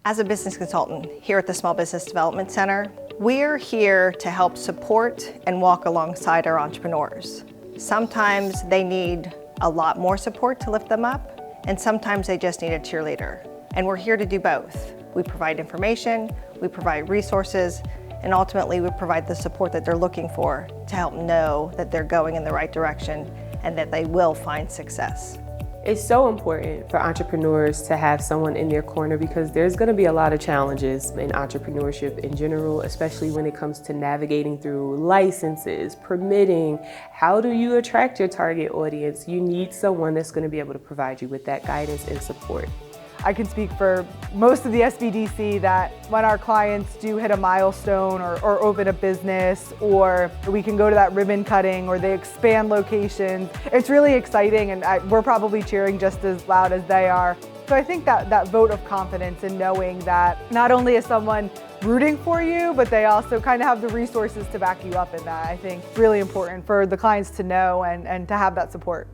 As a business consultant here at the Small Business Development Center, we're here to help support and walk alongside our entrepreneurs. Sometimes they need a lot more support to lift them up, and sometimes they just need a cheerleader. And we're here to do both. We provide information, we provide resources, and ultimately we provide the support that they're looking for to help know that they're going in the right direction and that they will find success. It's so important for entrepreneurs to have someone in their corner because there's going to be a lot of challenges in entrepreneurship in general, especially when it comes to navigating through licenses, permitting. How do you attract your target audience? You need someone that's going to be able to provide you with that guidance and support. I can speak for most of the SBDC that when our clients do hit a milestone or open a business, or we can go to that ribbon cutting or they expand locations, it's really exciting, and we're probably cheering just as loud as they are. So I think that vote of confidence in knowing that not only is someone rooting for you, but they also kind of have the resources to back you up in that, I think really important for the clients to know and to have that support.